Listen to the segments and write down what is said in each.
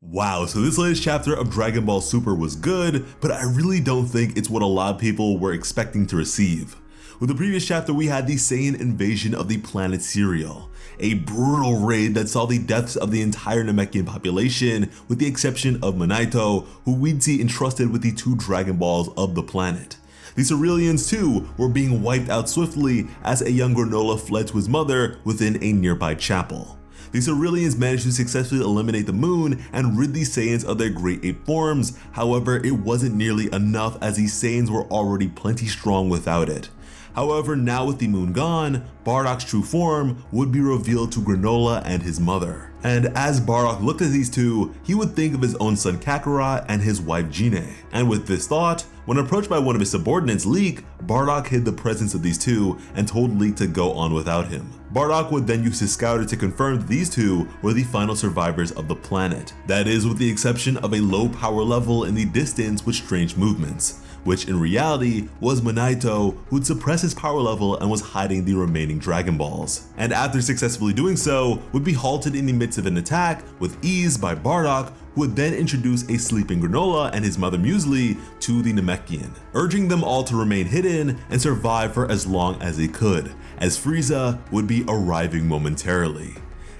Wow, so this latest chapter of Dragon Ball Super was good, but I really don't think it's what a lot of people were expecting to receive. With the previous chapter, we had the Saiyan invasion of the planet Cereal, a brutal raid that saw the deaths of the entire Namekian population, with the exception of Minato, who we'd see entrusted with the 2 Dragon Balls of the planet. The Cerealians too were being wiped out swiftly as a young Granola fled to his mother within a nearby chapel. The Cerealians managed to successfully eliminate the moon and rid the Saiyans of their Great Ape forms. However, it wasn't nearly enough as the Saiyans were already plenty strong without it. However, now with the moon gone, Bardock's true form would be revealed to Granola and his mother. And as Bardock looked at these two, he would think of his own son Kakarot and his wife Jine. And with this thought, when approached by one of his subordinates, Leek, Bardock hid the presence of these two and told Leek to go on without him. Bardock would then use his scouter to confirm that these two were the final survivors of the planet. That is, with the exception of a low power level in the distance with strange movements, which in reality was Minato, who'd suppress his power level and was hiding the remaining Dragon Balls. And after successfully doing so, would be halted in the midst of an attack with ease by Bardock, who would then introduce a sleeping Granola and his mother Muesli to the Namekian, urging them all to remain hidden and survive for as long as they could, as Frieza would be arriving momentarily.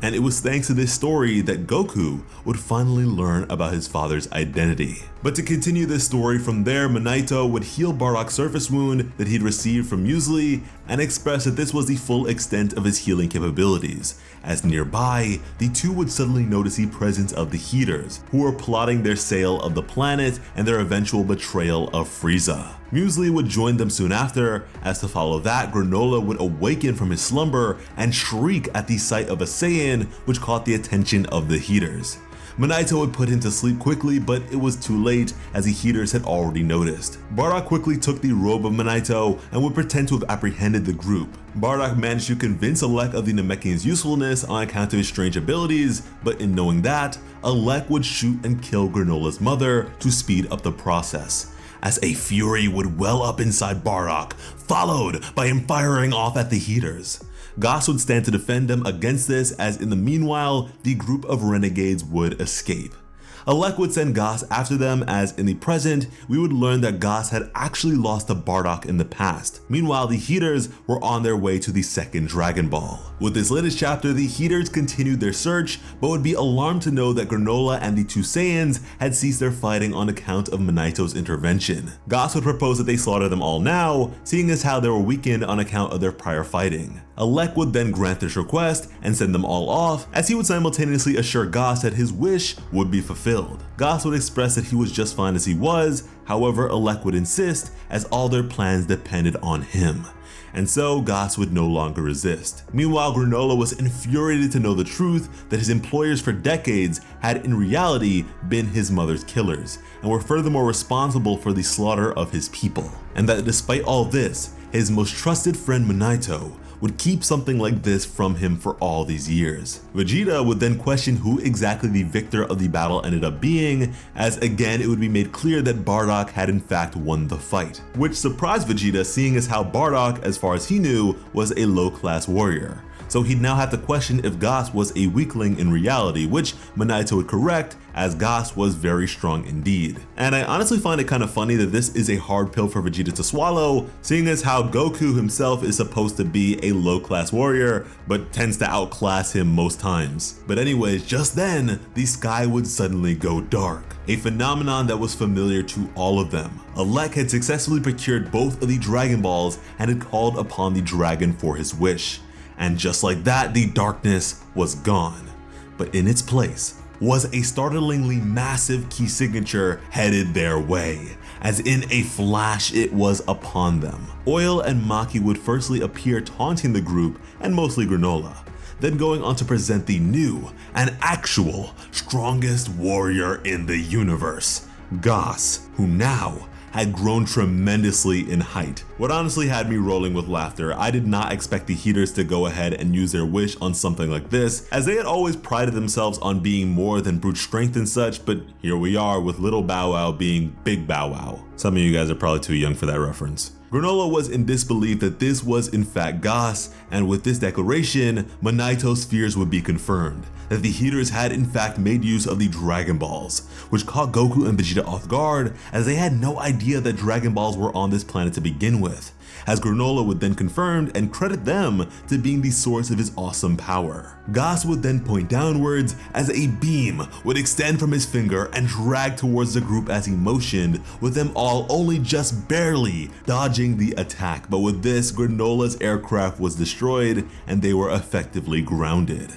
And it was thanks to this story that Goku would finally learn about his father's identity. But to continue this story from there, Minato would heal Bardock's surface wound that he'd received from Muesli and express that this was the full extent of his healing capabilities, as nearby, the two would suddenly notice the presence of the Heaters, who were plotting their sale of the planet and their eventual betrayal of Frieza. Muesli would join them soon after, as to follow that, Granola would awaken from his slumber and shriek at the sight of a Saiyan, which caught the attention of the Heaters. Minato would put him to sleep quickly, but it was too late as the Heaters had already noticed. Bardock quickly took the robe of Minato and would pretend to have apprehended the group. Bardock managed to convince Alec of the Namekian's usefulness on account of his strange abilities, but in knowing that, Alec would shoot and kill Granola's mother to speed up the process, as a fury would well up inside Bardock, followed by him firing off at the Heaters. Goss would stand to defend them against this, as in the meanwhile, the group of renegades would escape. Alec would send Goss after them, as in the present, we would learn that Goss had actually lost to Bardock in the past. Meanwhile, the Heaters were on their way to the second Dragon Ball. With this latest chapter, the Heaters continued their search, but would be alarmed to know that Granola and the 2 Saiyans had ceased their fighting on account of Minato's intervention. Goss would propose that they slaughter them all now, seeing as how they were weakened on account of their prior fighting. Alec would then grant this request and send them all off, as he would simultaneously assure Goss that his wish would be fulfilled. Goss would express that he was just fine as he was, however Alec would insist, as all their plans depended on him. And so Goss would no longer resist. Meanwhile, Granola was infuriated to know the truth that his employers for decades had in reality been his mother's killers, and were furthermore responsible for the slaughter of his people. And that despite all this, his most trusted friend Minato would keep something like this from him for all these years. Vegeta would then question who exactly the victor of the battle ended up being, as again it would be made clear that Bardock had in fact won the fight, which surprised Vegeta, seeing as how Bardock, as far as he knew, was a low-class warrior. So he'd now have to question if Goss was a weakling in reality, which Minato would correct, as Goss was very strong indeed. And I honestly find it kind of funny that this is a hard pill for Vegeta to swallow, seeing as how Goku himself is supposed to be a low-class warrior, but tends to outclass him most times. But anyways, just then, the sky would suddenly go dark, a phenomenon that was familiar to all of them. Alec had successfully procured both of the Dragon Balls and had called upon the dragon for his wish. And just like that, the darkness was gone. But in its place was a startlingly massive key signature headed their way. As in a flash, it was upon them. Oil and Maki would firstly appear taunting the group, and mostly Granola, then going on to present the new and actual strongest warrior in the universe, Goss, who now had grown tremendously in height. What honestly had me rolling with laughter. I did not expect the Heaters to go ahead and use their wish on something like this, as they had always prided themselves on being more than brute strength and such, but here we are with little Bow Wow being Big Bow Wow. Some of you guys are probably too young for that reference. Granola was in disbelief that this was in fact Gas, and with this declaration, Minaito's fears would be confirmed, that the Heaters had in fact made use of the Dragon Balls, which caught Goku and Vegeta off guard as they had no idea that Dragon Balls were on this planet to begin with, as Granola would then confirm and credit them to being the source of his awesome power. Gas would then point downwards as a beam would extend from his finger and drag towards the group as he motioned, with them all only just barely dodging the attack, but with this, Granola's aircraft was destroyed and they were effectively grounded.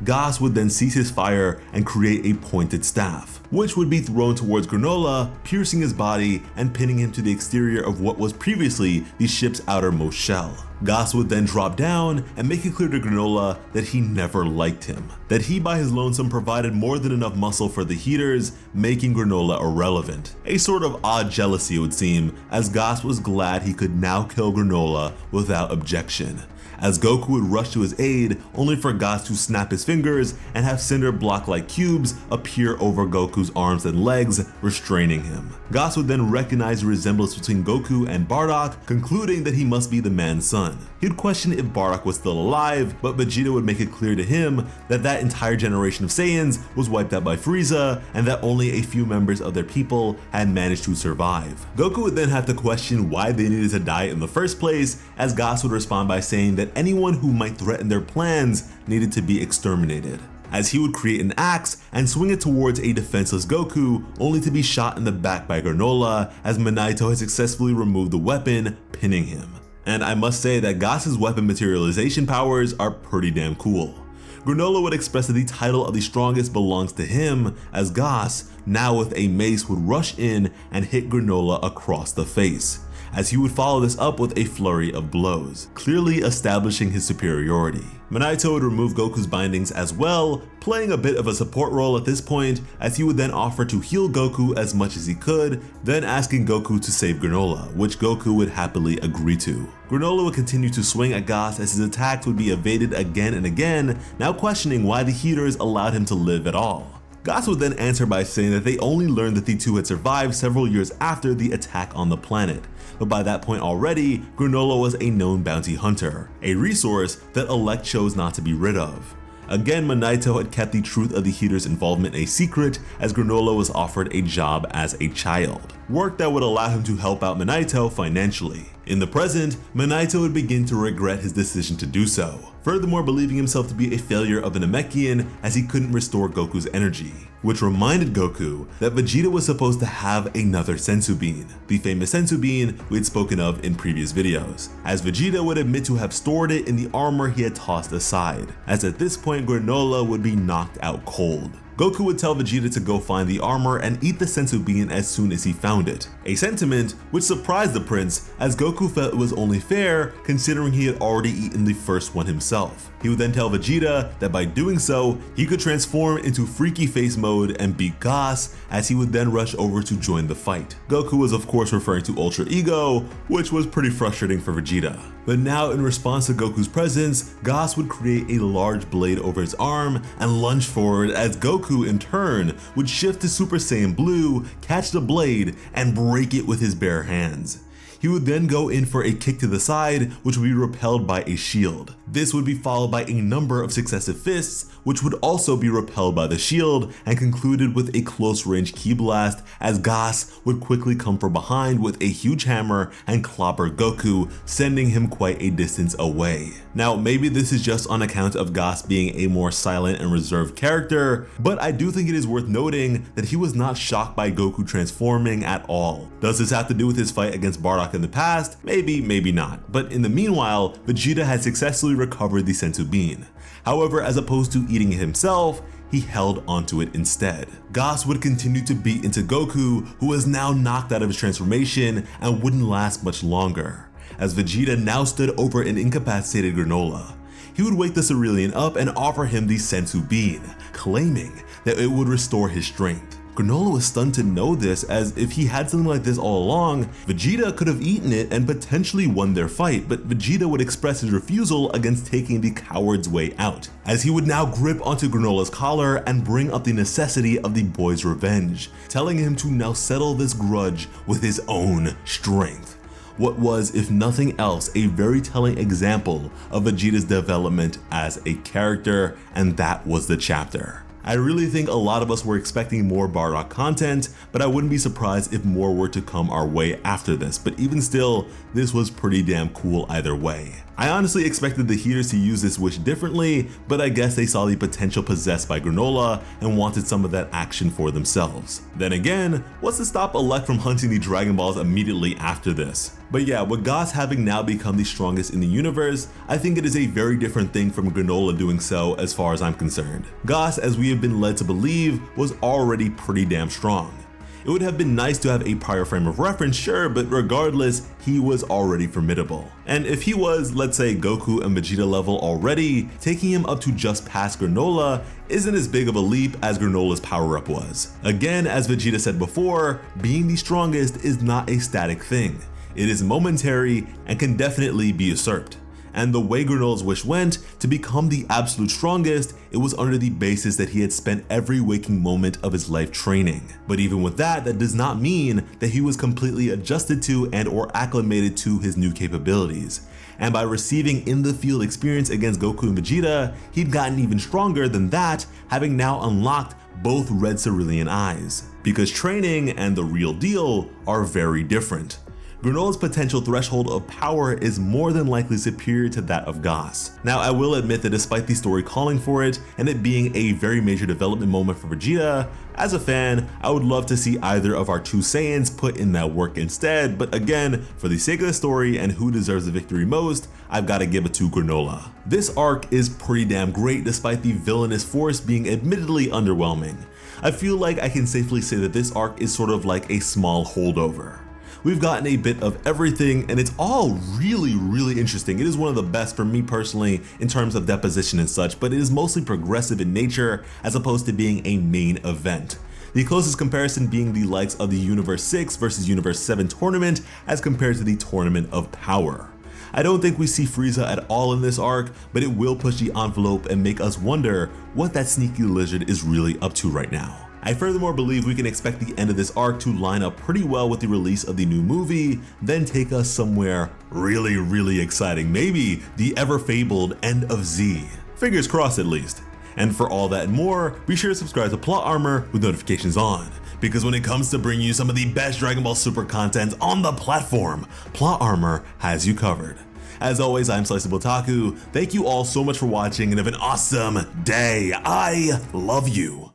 Gas would then cease his fire and create a pointed staff, which would be thrown towards Granola, piercing his body and pinning him to the exterior of what was previously the ship's outermost shell. Gas would then drop down and make it clear to Granola that he never liked him, that he by his lonesome provided more than enough muscle for the Heaters, making Granola irrelevant. A sort of odd jealousy it would seem, as Gas was glad he could now kill Granola without objection, as Goku would rush to his aid only for Gas to snap his fingers and have cinder block-like cubes appear over Goku's arms and legs, restraining him. Gas would then recognize the resemblance between Goku and Bardock, concluding that he must be the man's son. He'd question if Bardock was still alive, but Vegeta would make it clear to him that that entire generation of Saiyans was wiped out by Frieza and that only a few members of their people had managed to survive. Goku would then have to question why they needed to die in the first place, as Gas would respond by saying that anyone who might threaten their plans needed to be exterminated, as he would create an axe and swing it towards a defenseless Goku, only to be shot in the back by Granola, as Minaito had successfully removed the weapon, pinning him. And I must say that Gas's weapon materialization powers are pretty damn cool. Granola would express that the title of the strongest belongs to him, as Gas, now with a mace, would rush in and hit Granola across the face, as he would follow this up with a flurry of blows, clearly establishing his superiority. Minaito would remove Goku's bindings as well, playing a bit of a support role at this point, as he would then offer to heal Goku as much as he could, then asking Goku to save Granola, which Goku would happily agree to. Granola would continue to swing at Gas as his attacks would be evaded again and again, now questioning why the Heaters allowed him to live at all. Gas would then answer by saying that they only learned that the two had survived several years after the attack on the planet, but by that point already, Granola was a known bounty hunter, a resource that Elect chose not to be rid of. Again, Minaito had kept the truth of the Heaters' involvement a secret, as Granola was offered a job as a child, work that would allow him to help out Minaito financially. In the present, Minaito would begin to regret his decision to do so, furthermore believing himself to be a failure of the Namekian as he couldn't restore Goku's energy, which reminded Goku that Vegeta was supposed to have another senzu bean, the famous senzu bean we had spoken of in previous videos, as Vegeta would admit to have stored it in the armor he had tossed aside, as at this point Granola would be knocked out cold. Goku would tell Vegeta to go find the armor and eat the senzu bean as soon as he found it, a sentiment which surprised the prince, as Goku felt it was only fair considering he had already eaten the first one himself. He would then tell Vegeta that by doing so, he could transform into freaky face mode and beat Gas, as he would then rush over to join the fight. Goku was of course referring to Ultra Ego, which was pretty frustrating for Vegeta. But now in response to Goku's presence, Gas would create a large blade over his arm and lunge forward, as Goku in turn would shift to Super Saiyan Blue, catch the blade, and break it with his bare hands. He would then go in for a kick to the side, which would be repelled by a shield. This would be followed by a number of successive fists, which would also be repelled by the shield, and concluded with a close-range ki blast, as Gas would quickly come from behind with a huge hammer and clobber Goku, sending him quite a distance away. Now, maybe this is just on account of Gas being a more silent and reserved character, but I do think it is worth noting that he was not shocked by Goku transforming at all. Does this have to do with his fight against Bardock in the past? Maybe, maybe not. But in the meanwhile, Vegeta had successfully recovered the senzu bean. However, as opposed to eating it himself, he held onto it instead. Gas would continue to beat into Goku, who was now knocked out of his transformation and wouldn't last much longer, as Vegeta now stood over an incapacitated Granola. He would wake the Cerulean up and offer him the senzu bean, claiming that it would restore his strength. Granola was stunned to know this, as if he had something like this all along, Vegeta could have eaten it and potentially won their fight, but Vegeta would express his refusal against taking the coward's way out, as he would now grip onto Granola's collar and bring up the necessity of the boy's revenge, telling him to now settle this grudge with his own strength. What was, if nothing else, a very telling example of Vegeta's development as a character, and that was the chapter. I really think a lot of us were expecting more Bardock content, but I wouldn't be surprised if more were to come our way after this, but even still, this was pretty damn cool either way. I honestly expected the Heaters to use this wish differently, but I guess they saw the potential possessed by Granola and wanted some of that action for themselves. Then again, what's to stop Elec from hunting the Dragon Balls immediately after this? But yeah, with Goss having now become the strongest in the universe, I think it is a very different thing from Granola doing so as far as I'm concerned. Goss, as we have been led to believe, was already pretty damn strong. It would have been nice to have a prior frame of reference, sure, but regardless, he was already formidable. And if he was, let's say, Goku and Vegeta level already, taking him up to just past Granola isn't as big of a leap as Granola's power-up was. Again, as Vegeta said before, being the strongest is not a static thing. It is momentary and can definitely be usurped. And the way Granola's wish went, to become the absolute strongest, it was under the basis that he had spent every waking moment of his life training. But even with that, that does not mean that he was completely adjusted to and or acclimated to his new capabilities. And by receiving in-the-field experience against Goku and Vegeta, he'd gotten even stronger than that, having now unlocked both red cerulean eyes. Because training and the real deal are very different. Granola's potential threshold of power is more than likely superior to that of Goss. Now, I will admit that despite the story calling for it, and it being a very major development moment for Vegeta, as a fan, I would love to see either of our two Saiyans put in that work instead, but again, for the sake of the story and who deserves the victory most, I've got to give it to Granola. This arc is pretty damn great despite the villainous force being admittedly underwhelming. I feel like I can safely say that this arc is sort of like a small holdover. We've gotten a bit of everything, and it's all really interesting. It is one of the best for me personally in terms of deposition and such, but it is mostly progressive in nature as opposed to being a main event. The closest comparison being the likes of the Universe 6 versus Universe 7 tournament as compared to the Tournament of Power. I don't think we see Frieza at all in this arc, but it will push the envelope and make us wonder what that sneaky lizard is really up to right now. I furthermore believe we can expect the end of this arc to line up pretty well with the release of the new movie, then take us somewhere really exciting, maybe the ever-fabled end of Z. Fingers crossed at least. And for all that and more, be sure to subscribe to Plot Armor with notifications on, because when it comes to bringing you some of the best Dragon Ball Super content on the platform, Plot Armor has you covered. As always, I'm Sliceable Taku. Thank you all so much for watching and have an awesome day. I love you.